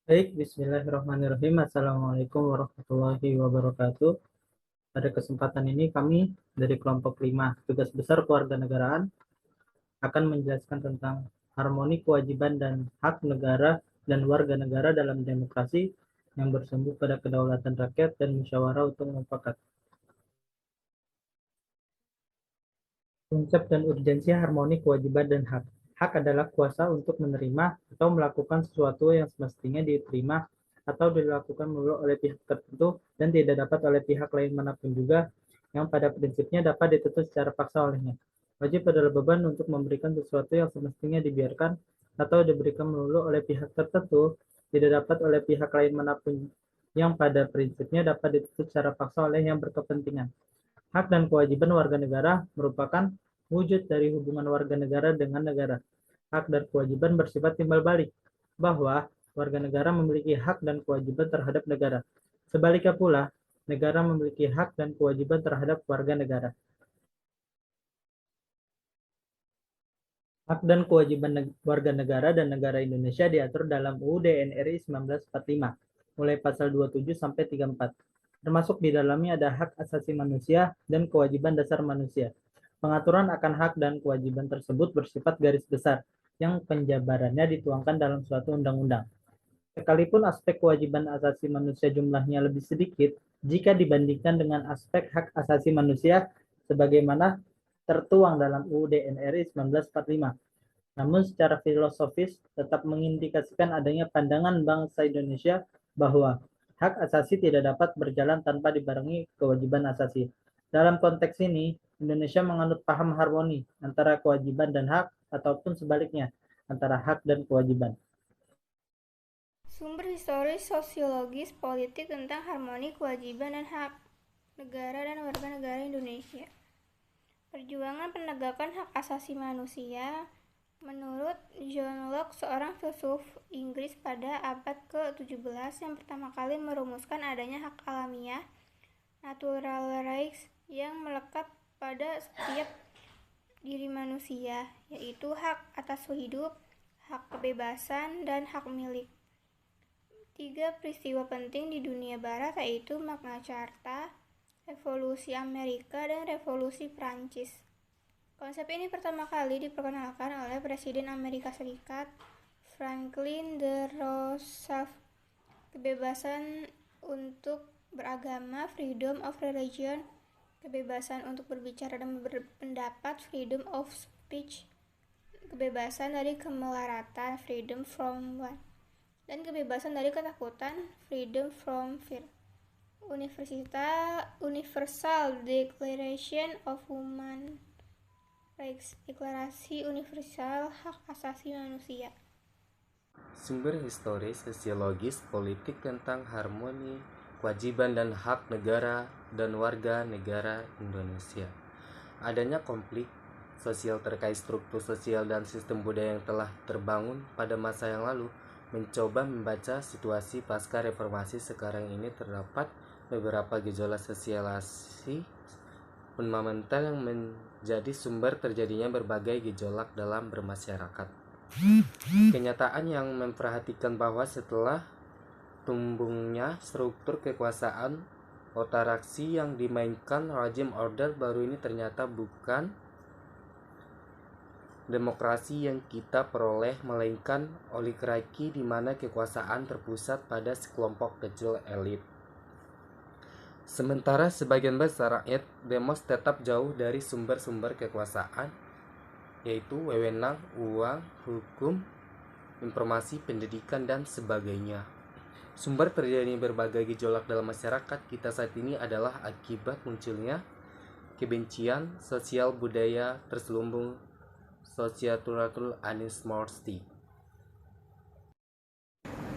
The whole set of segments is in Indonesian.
Baik, bismillahirrahmanirrahim. Assalamualaikum warahmatullahi wabarakatuh. Pada kesempatan ini kami dari kelompok 5 tugas besar kewarganegaraan akan menjelaskan tentang harmoni kewajiban dan hak negara dan warga negara dalam demokrasi yang bersumber pada kedaulatan rakyat dan musyawarah untuk mufakat. Konsep dan urgensi harmoni kewajiban dan hak. Hak adalah kuasa untuk menerima atau melakukan sesuatu yang semestinya diterima atau dilakukan melalui oleh pihak tertentu dan tidak dapat oleh pihak lain manapun juga yang pada prinsipnya dapat dituntut secara paksa olehnya. Wajib adalah beban untuk memberikan sesuatu yang semestinya dibiarkan atau diberikan melalui oleh pihak tertentu tidak dapat oleh pihak lain manapun yang pada prinsipnya dapat dituntut secara paksa oleh yang berkepentingan. Hak dan kewajiban warga negara merupakan wujud dari hubungan warga negara dengan negara. Hak dan kewajiban bersifat timbal balik, bahwa warga negara memiliki hak dan kewajiban terhadap negara. Sebaliknya pula, negara memiliki hak dan kewajiban terhadap warga negara. Hak dan kewajiban warga negara dan negara Indonesia diatur dalam UUD NRI 1945, mulai pasal 27 sampai 34. Termasuk di dalamnya ada hak asasi manusia dan kewajiban dasar manusia. Pengaturan akan hak dan kewajiban tersebut bersifat garis besar, yang penjabarannya dituangkan dalam suatu undang-undang. Sekalipun aspek kewajiban asasi manusia jumlahnya lebih sedikit jika dibandingkan dengan aspek hak asasi manusia sebagaimana tertuang dalam UUD NRI 1945. Namun secara filosofis tetap mengindikasikan adanya pandangan bangsa Indonesia bahwa hak asasi tidak dapat berjalan tanpa dibarengi kewajiban asasi. Dalam konteks ini, Indonesia menganut paham harmoni antara kewajiban dan hak ataupun sebaliknya, antara hak dan kewajiban. Sumber historis, sosiologis, politik tentang harmoni kewajiban dan hak negara dan warga negara Indonesia. Perjuangan penegakan hak asasi manusia menurut John Locke, seorang filsuf Inggris pada abad ke-17 yang pertama kali merumuskan adanya hak alamiah natural rights yang melekat pada setiap diri manusia, yaitu hak atas hidup, hak kebebasan, dan hak milik. 3 peristiwa penting di dunia barat yaitu Magna Carta, Revolusi Amerika, dan Revolusi Prancis. Konsep ini pertama kali diperkenalkan oleh Presiden Amerika Serikat Franklin D. Roosevelt. Kebebasan untuk beragama, freedom of religion, kebebasan untuk berbicara dan berpendapat, freedom of speech, kebebasan dari kemelaratan, freedom from want, dan kebebasan dari ketakutan, freedom from fear. Universal Declaration of Human Rights, Deklarasi Universal Hak Asasi Manusia. Sumber historis, sosiologis, politik tentang harmoni, kewajiban dan hak negara dan warga negara Indonesia. Adanya konflik sosial terkait struktur sosial dan sistem budaya yang telah terbangun pada masa yang lalu. Mencoba membaca situasi pasca reformasi sekarang ini, terdapat beberapa gejolak sosialisasi fundamental yang menjadi sumber terjadinya berbagai gejolak dalam bermasyarakat. Kenyataan yang memperhatikan bahwa setelah tumbuhnya struktur kekuasaan otoraksi yang dimainkan rezim order baru ini ternyata bukan demokrasi yang kita peroleh, melainkan oligarki di mana kekuasaan terpusat pada sekelompok kecil elit. Sementara sebagian besar rakyat demos tetap jauh dari sumber-sumber kekuasaan, yaitu wewenang, uang, hukum, informasi, pendidikan, dan sebagainya. Sumber terjadinya berbagai gejolak dalam masyarakat kita saat ini adalah akibat munculnya kebencian sosial budaya terselubung sociocultural animosity.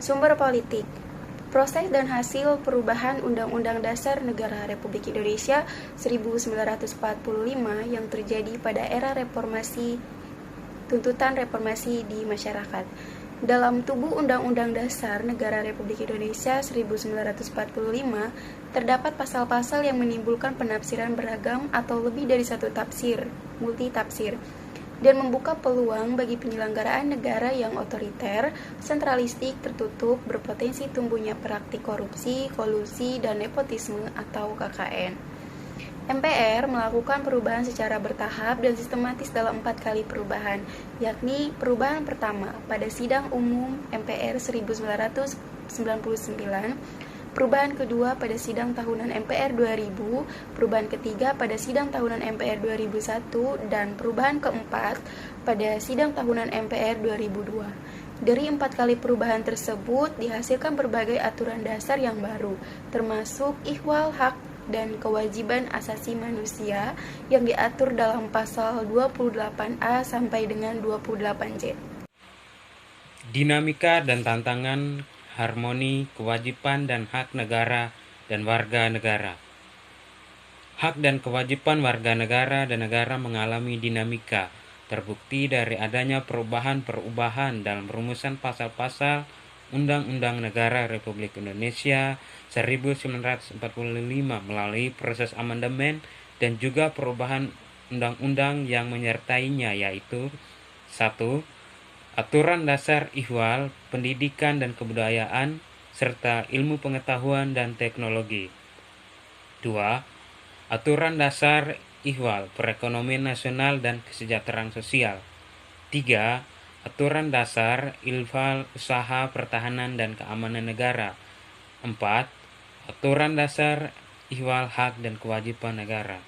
Sumber politik. Proses dan hasil perubahan Undang-Undang Dasar Negara Republik Indonesia 1945 yang terjadi pada era reformasi, tuntutan reformasi di masyarakat. Dalam tubuh Undang-Undang Dasar Negara Republik Indonesia 1945 terdapat pasal-pasal yang menimbulkan penafsiran beragam atau lebih dari satu tafsir, multitafsir. dan membuka peluang bagi penyelenggaraan negara yang otoriter, sentralistik, tertutup, berpotensi tumbuhnya praktik korupsi, kolusi, dan nepotisme atau KKN. MPR melakukan perubahan secara bertahap dan sistematis dalam 4 kali perubahan, yakni perubahan pertama pada Sidang Umum MPR 1999, perubahan kedua pada Sidang Tahunan MPR 2000, perubahan ketiga pada Sidang Tahunan MPR 2001, dan perubahan keempat pada Sidang Tahunan MPR 2002. Dari 4 kali perubahan tersebut dihasilkan berbagai aturan dasar yang baru, termasuk ihwal hak dan kewajiban asasi manusia yang diatur dalam pasal 28A sampai dengan 28J. Dinamika dan tantangan harmoni, kewajiban dan hak negara dan warga negara. Hak dan kewajiban warga negara dan negara mengalami dinamika, terbukti dari adanya perubahan-perubahan dalam rumusan pasal-pasal Undang-Undang Negara Republik Indonesia 1945 melalui proses amandemen dan juga perubahan undang-undang yang menyertainya, yaitu 1. Aturan dasar ihwal, pendidikan dan kebudayaan, serta ilmu pengetahuan dan teknologi. 2. Aturan dasar ihwal, perekonomian nasional dan kesejahteraan sosial. 3. Aturan dasar ihwal usaha pertahanan dan keamanan negara. 4. Aturan dasar ihwal hak dan kewajiban negara.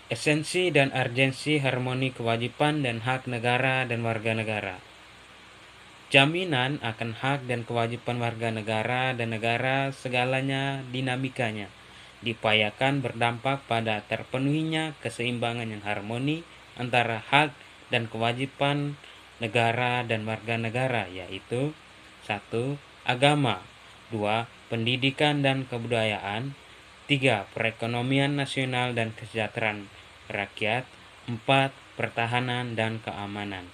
Esensi dan urgensi harmoni kewajiban dan hak negara dan warga negara. Jaminan akan hak dan kewajiban warga negara dan negara segalanya dinamikanya diupayakan berdampak pada terpenuhinya keseimbangan yang harmoni antara hak dan kewajiban negara dan warga negara, yaitu 1. Agama, 2. Pendidikan dan kebudayaan, 3. Perekonomian nasional dan kesejahteraan rakyat, 4. Pertahanan dan keamanan.